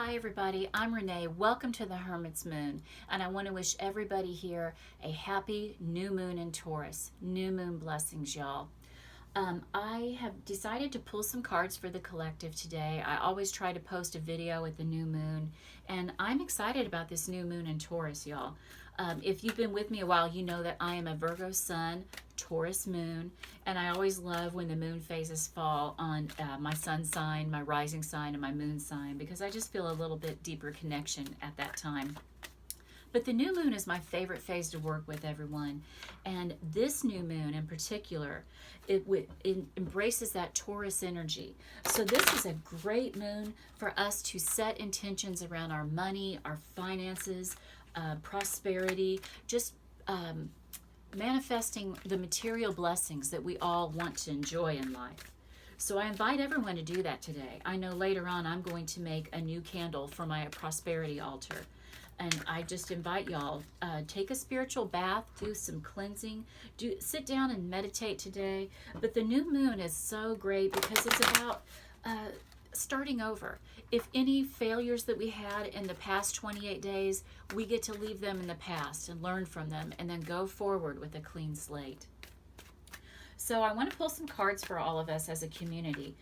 Hi everybody, I'm Renee. Welcome to the Hermit's Moon, and I want to wish everybody here a happy new moon in Taurus. New moon blessings, y'all. I have decided to pull some cards for the collective today. I always try to post a video at the new moon, and I'm excited about this new moon in Taurus, y'all. If you've been with me a while, you know that I am a Virgo sun, Taurus moon, and I always love when the moon phases fall on my sun sign, my rising sign, and my moon sign, because I just feel a little bit deeper connection at that time. But the new moon is my favorite phase to work with, everyone. And this new moon in particular, it embraces that Taurus energy. So this is a great moon for us to set intentions around our money, our finances, prosperity, just manifesting the material blessings that we all want to enjoy in life. So I invite everyone to do that today. I know later on I'm going to make a new candle for my prosperity altar. And I just invite y'all, take a spiritual bath, do some cleansing, sit down and meditate today. But the new moon is so great because it's about starting over. If any failures that we had in the past 28 days, we get to leave them in the past and learn from them and then go forward with a clean slate. So I want to pull some cards for all of us as a community.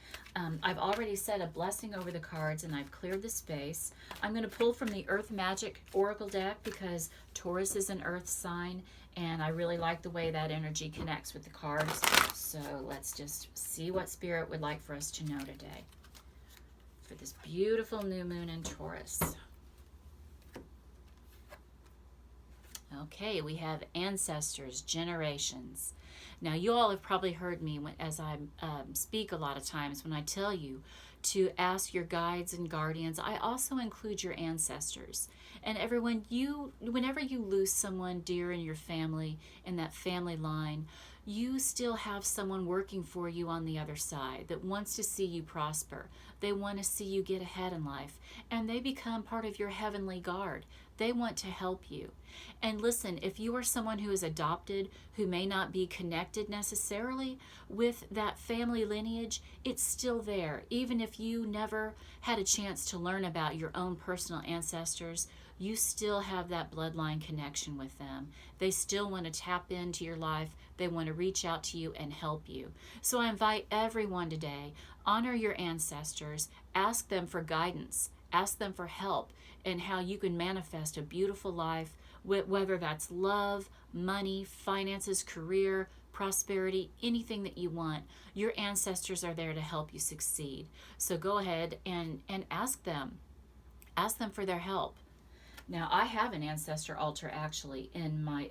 I've already said a blessing over the cards and I've cleared the space. I'm going to pull from the Earth Magic Oracle deck because Taurus is an earth sign and I really like the way that energy connects with the cards. So let's just see what Spirit would like for us to know today for this beautiful new moon in Taurus. Okay, we have ancestors, generations. Now, you all have probably heard me as I speak a lot of times when I tell you to ask your guides and guardians. I also include your ancestors. And everyone, whenever you lose someone dear in your family, in that family line, you still have someone working for you on the other side that wants to see you prosper. They want to see you get ahead in life, and they become part of your heavenly guard. They want to help you. And listen, if you are someone who is adopted, who may not be connected necessarily with that family lineage, it's still there. Even if you never had a chance to learn about your own personal ancestors, you still have that bloodline connection with them. They still want to tap into your life. They want to reach out to you and help you. So I invite everyone today, honor your ancestors, ask them for guidance, ask them for help in how you can manifest a beautiful life, whether that's love, money, finances, career, prosperity, anything that you want. Your ancestors are there to help you succeed. So go ahead and ask them. Ask them for their help. Now, I have an ancestor altar actually in my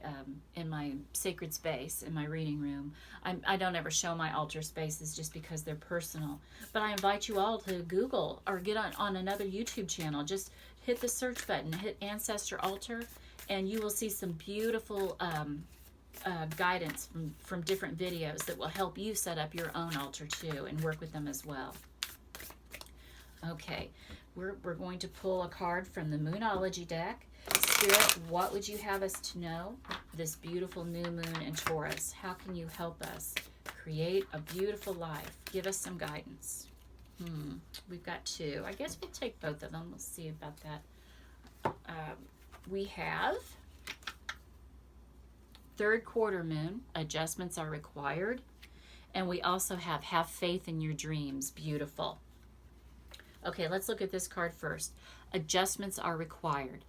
sacred space, in my reading room. I don't ever show my altar spaces just because they're personal. But I invite you all to Google or get on another YouTube channel. Just hit the search button, hit Ancestor Altar, and you will see some beautiful guidance from different videos that will help you set up your own altar too and work with them as well. Okay, we're going to pull a card from the Moonology deck. Spirit, what would you have us to know this beautiful new moon in Taurus? How can you help us create a beautiful life? Give us some guidance. We've got two. I guess we'll take both of them. We'll see about that. We have third quarter moon. Adjustments are required. And we also have faith in your dreams. Beautiful. Okay, let's look at this card first. Adjustments are required.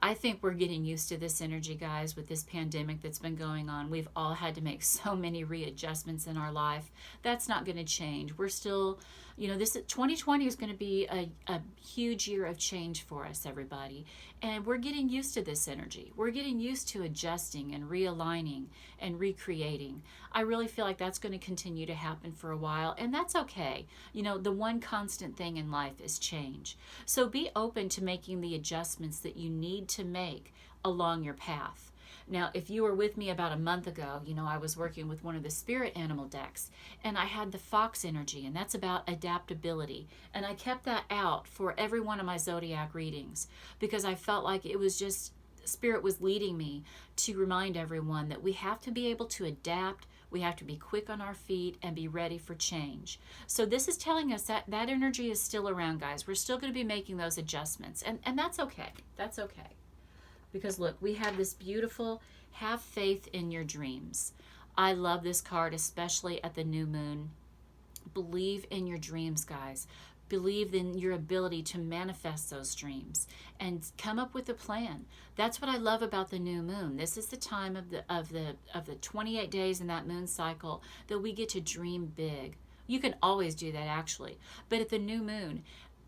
I think we're getting used to this energy, guys, with this pandemic that's been going on. We've all had to make so many readjustments in our life. That's not going to change. We're still, this 2020 is going to be a huge year of change for us, everybody. And we're getting used to this energy. We're getting used to adjusting and realigning and recreating. I really feel like that's going to continue to happen for a while, and that's okay. The one constant thing in life is change. So be open to making the adjustments that you need to make along your path. Now, if you were with me about a month ago, I was working with one of the spirit animal decks, and I had the fox energy, and that's about adaptability. And I kept that out for every one of my zodiac readings because I felt like it was just, Spirit was leading me to remind everyone that we have to be able to adapt. We have to be quick on our feet and be ready for change. So this is telling us that that energy is still around, guys. We're still going to be making those adjustments. And that's okay. That's okay. Because look, we have this beautiful, have faith in your dreams. I love this card, especially at the new moon. Believe in your dreams, guys. Believe in your ability to manifest those dreams and come up with a plan. That's what I love about the new moon. This is the time of the 28 days in that moon cycle that we get to dream big. You can always do that, actually, but at the new moon,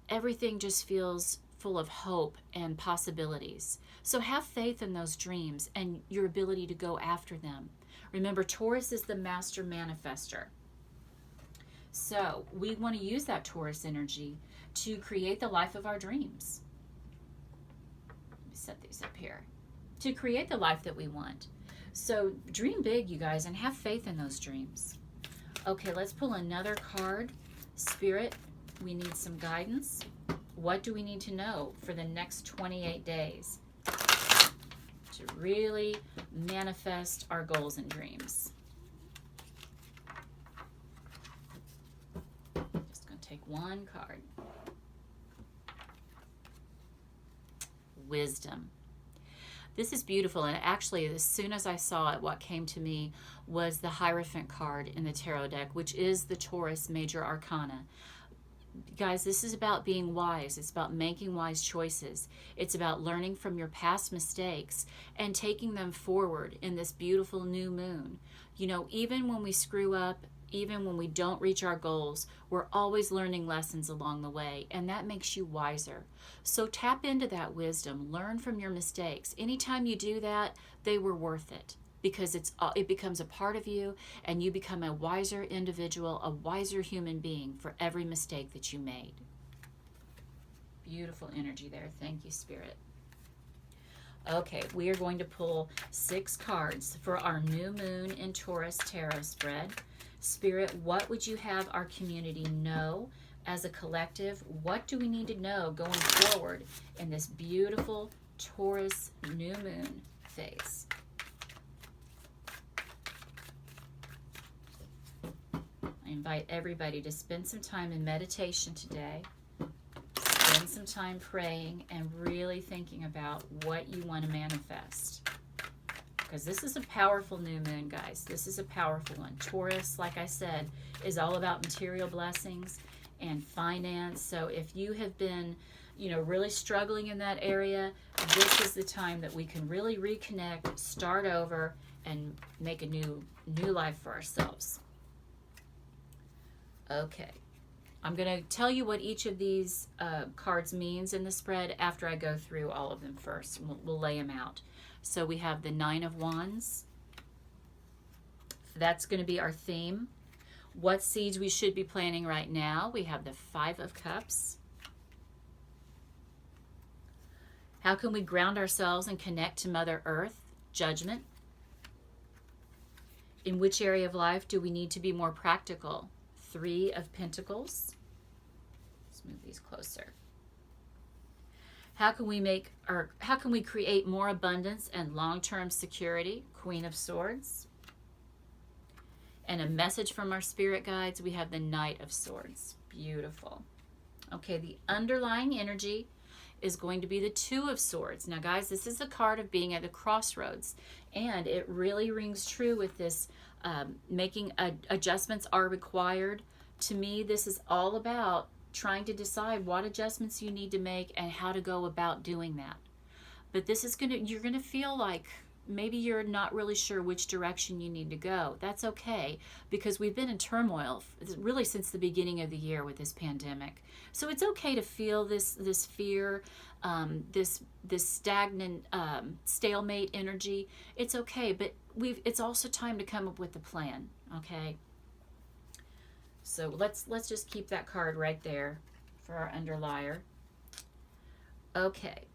everything just feels full of hope and possibilities. So have faith in those dreams and your ability to go after them. Remember, Taurus is the master manifester. So we want to use that Taurus energy to create the life of our dreams. Let me set these up here. To create the life that we want. So dream big, you guys, and have faith in those dreams. Okay, let's pull another card. Spirit, we need some guidance. What do we need to know for the next 28 days to really manifest our goals and dreams? Take one card. Wisdom. This is beautiful, and actually as soon as I saw it, what came to me was the Hierophant card in the tarot deck, which is the Taurus major arcana. Guys, this is about being wise. It's about making wise choices. It's about learning from your past mistakes and taking them forward in this beautiful new moon. You know, even when we screw up, even when we don't reach our goals, we're always learning lessons along the way, and that makes you wiser. So tap into that wisdom. Learn from your mistakes. Anytime you do that, they were worth it, because it becomes a part of you, and you become a wiser individual, a wiser human being for every mistake that you made. Beautiful energy there. Thank you, Spirit. Okay, we are going to pull 6 cards for our new moon in Taurus tarot spread. Spirit, what would you have our community know as a collective? What do we need to know going forward in this beautiful Taurus new moon phase? I invite everybody to spend some time in meditation today. Spend some time praying and really thinking about what you want to manifest. Because this is a powerful new moon, guys. This is a powerful one. Taurus, like I said, is all about material blessings and finance. So if you have been, you know, really struggling in that area, this is the time that we can really reconnect, start over, and make a new life for ourselves. Okay. I'm going to tell you what each of these cards means in the spread after I go through all of them first. We'll lay them out. So we have the 9 of Wands. That's going to be our theme. What seeds we should be planting right now. We have the 5 of Cups. How can we ground ourselves and connect to Mother Earth? Judgment. In which area of life do we need to be more practical? 3 of Pentacles. Let's move these closer. How can we create more abundance and long-term security? Queen of Swords. And a message from our spirit guides, we have the Knight of Swords. Beautiful. Okay, the underlying energy is going to be the 2 of Swords. Now, guys, this is the card of being at the crossroads, and it really rings true with this making adjustments are required. To me, this is all about trying to decide what adjustments you need to make and how to go about doing that. But this is you're gonna feel like maybe you're not really sure which direction you need to go. That's okay, because we've been in turmoil really since the beginning of the year with this pandemic. So it's okay to feel this fear, this stagnant stalemate energy. It's okay, but it's also time to come up with a plan. Okay. So let's just keep that card right there for our underlier. Okay.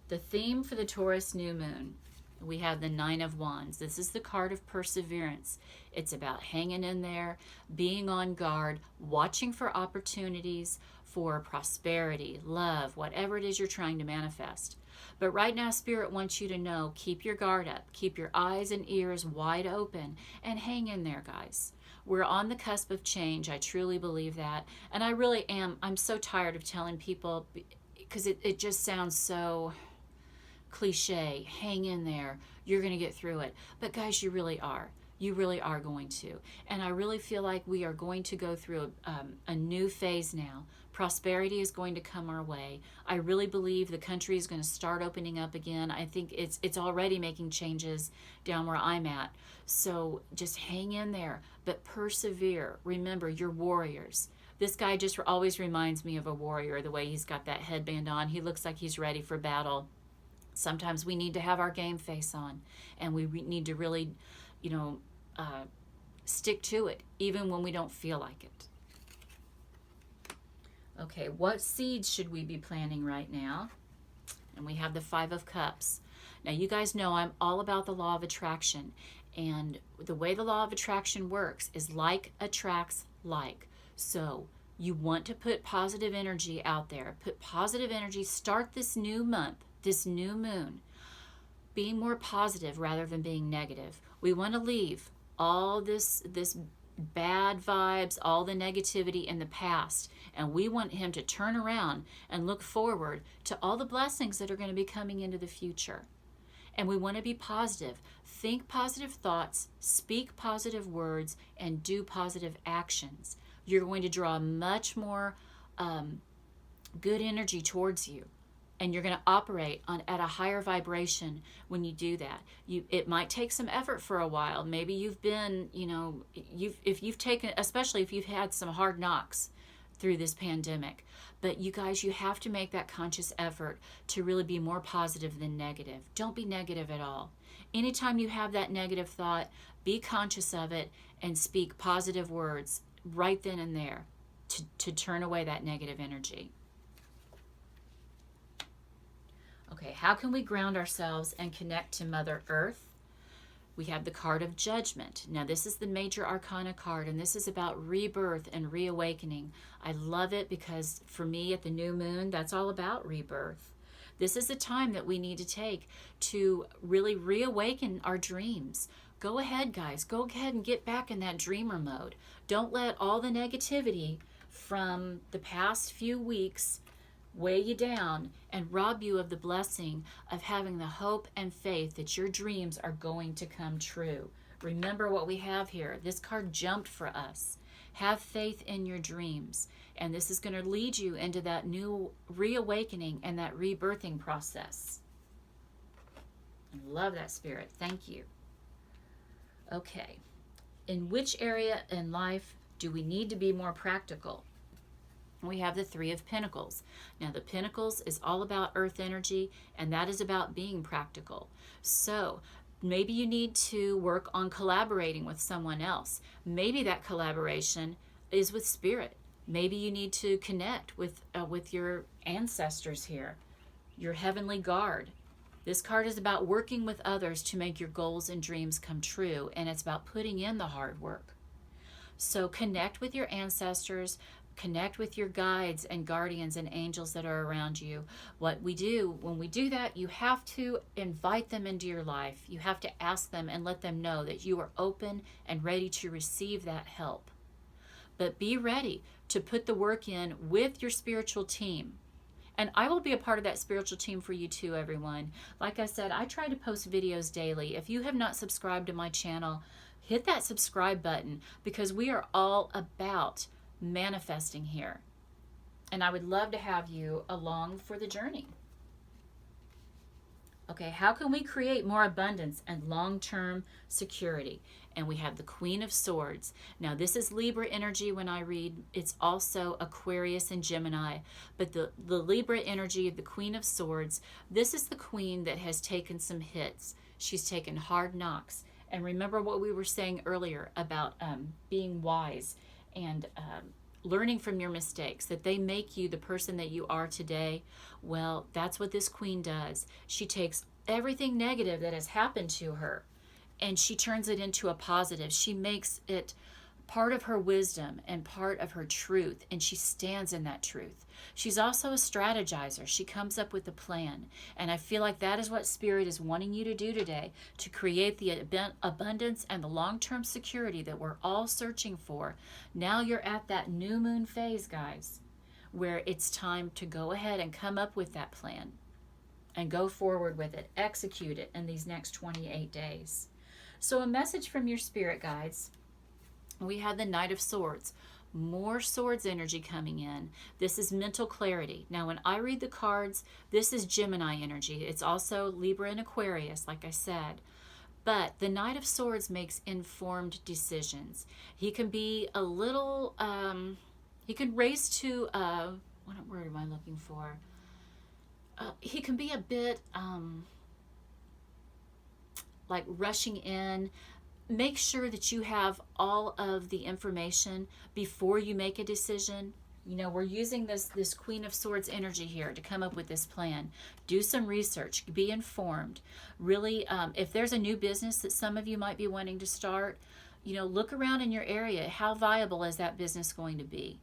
The theme for the Taurus new moon, we have the 9 of Wands. This is the card of perseverance. It's about hanging in there, being on guard, watching for opportunities, for prosperity, love, whatever it is you're trying to manifest. But right now, Spirit wants you to know, keep your guard up, keep your eyes and ears wide open, and hang in there, guys. We're on the cusp of change. I truly believe that. And I really am. I'm so tired of telling people, because it just sounds so cliche. Hang in there. You're going to get through it. But guys, you really are. You really are going to. And I really feel like we are going to go through a new phase now. Prosperity is going to come our way. I really believe the country is going to start opening up again. I think it's already making changes down where I'm at. So just hang in there, but persevere. Remember, you're warriors. This guy just always reminds me of a warrior, the way he's got that headband on. He looks like he's ready for battle. Sometimes we need to have our game face on, and we need to really, stick to it, even when we don't feel like it. Okay, what seeds should we be planting right now? And we have the 5 of Cups. Now, you guys know I'm all about the law of attraction. And the way the law of attraction works is like attracts like. So you want to put positive energy out there. Put positive energy. Start this new month, this new moon, being more positive rather than being negative. We want to leave all this bad vibes, all the negativity in the past. And we want him to turn around and look forward to all the blessings that are going to be coming into the future. And we want to be positive. Think positive thoughts, speak positive words, and do positive actions. You're going to draw much more good energy towards you. And you're going to operate at a higher vibration when you do that. It might take some effort for a while. Maybe you've been, if you've taken, especially if you've had some hard knocks through this pandemic. But you guys, you have to make that conscious effort to really be more positive than negative. Don't be negative at all. Anytime you have that negative thought, be conscious of it and speak positive words right then and there to turn away that negative energy. Okay, how can we ground ourselves and connect to Mother Earth? We have the card of Judgment. Now, this is the major arcana card, and this is about rebirth and reawakening. I love it because for me at the new moon, that's all about rebirth. This is the time that we need to take to really reawaken our dreams. Go ahead, guys. Go ahead and get back in that dreamer mode. Don't let all the negativity from the past few weeks weigh you down and rob you of the blessing of having the hope and faith that your dreams are going to come true. Remember what we have here. This card jumped for us. Have faith in your dreams. And this is going to lead you into that new reawakening and that rebirthing process. I love that, Spirit. Thank you. Okay. In which area in life do we need to be more practical? We have the 3 of Pentacles. Now, the Pentacles is all about earth energy, and that is about being practical. So maybe you need to work on collaborating with someone else. Maybe that collaboration is with Spirit. Maybe you need to connect with your ancestors here, your heavenly guard. This card is about working with others to make your goals and dreams come true, and it's about putting in the hard work. So connect with your ancestors. Connect with your guides and guardians and angels that are around you. What we do, when we do that, you have to invite them into your life. You have to ask them and let them know that you are open and ready to receive that help. But be ready to put the work in with your spiritual team. And I will be a part of that spiritual team for you too, everyone. Like I said, I try to post videos daily. If you have not subscribed to my channel, hit that subscribe button because we are all about manifesting here. And I would love to have you along for the journey. Okay, how can we create more abundance and long-term security? And we have the Queen of Swords. Now, this is Libra energy when I read. It's also Aquarius and Gemini. But the Libra energy of the Queen of Swords, this is the queen that has taken some hits. She's taken hard knocks. And remember what we were saying earlier about being wise and learning from your mistakes, that they make you the person that you are today. Well, that's what this queen does. She takes everything negative that has happened to her and she turns it into a positive. She makes it part of her wisdom and part of her truth, and she stands in that truth. She's also a strategizer. She comes up with a plan, and I feel like that is what Spirit is wanting you to do today, to create the abundance and the long-term security that we're all searching for. Now you're at that new moon phase, guys, where it's time to go ahead and come up with that plan and go forward with it, execute it in these next 28 days. So a message from your spirit guides. We have the Knight of Swords. More swords energy coming in. This is mental clarity. Now, when I read the cards, this is Gemini energy. It's also Libra and Aquarius, like I said. But the Knight of Swords makes informed decisions. He can be a little, he can raise to, what word am I looking for? He can be a bit like rushing in. Make sure that you have all of the information before you make a decision. You know, we're using this Queen of Swords energy here to come up with this plan. Do some research. Be informed. Really, if there's a new business that some of you might be wanting to start, you know, look around in your area. How viable is that business going to be?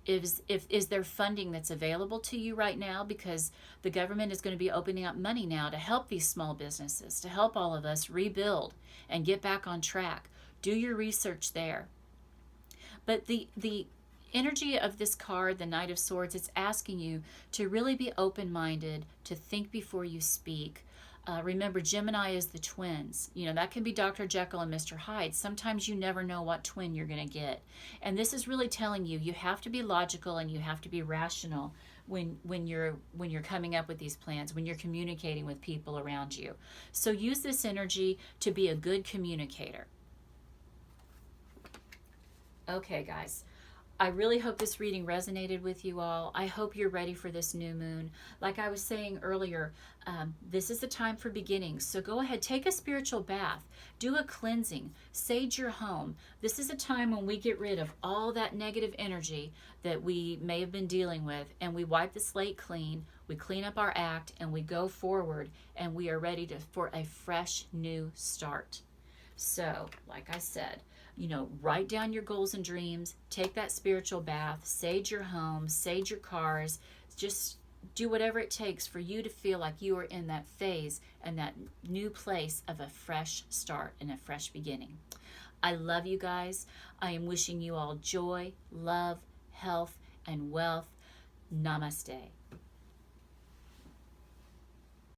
Is there funding that's available to you right now? Because the government is going to be opening up money now to help these small businesses, to help all of us rebuild and get back on track. Do your research there. But the energy of this card, the Knight of Swords, it's asking you to really be open-minded, to think before you speak. Remember, Gemini is the twins. You know, that can be Dr. Jekyll and Mr. Hyde. Sometimes you never know what twin you're going to get. And this is really telling you, you have to be logical and you have to be rational when you're coming up with these plans, when you're communicating with people around you. So use this energy to be a good communicator. Okay, guys. I really hope this reading resonated with you all. I hope you're ready for this new moon. Like I was saying earlier, this is the time for beginnings. So go ahead, take a spiritual bath, do a cleansing, sage your home. This is a time when we get rid of all that negative energy that we may have been dealing with, and we wipe the slate clean, we clean up our act, and we go forward, and we are ready for a fresh new start. So, like I said, you know, write down your goals and dreams, take that spiritual bath, sage your home, sage your cars, just do whatever it takes for you to feel like you are in that phase and that new place of a fresh start and a fresh beginning. I love you guys. I am wishing you all joy, love, health, and wealth. Namaste.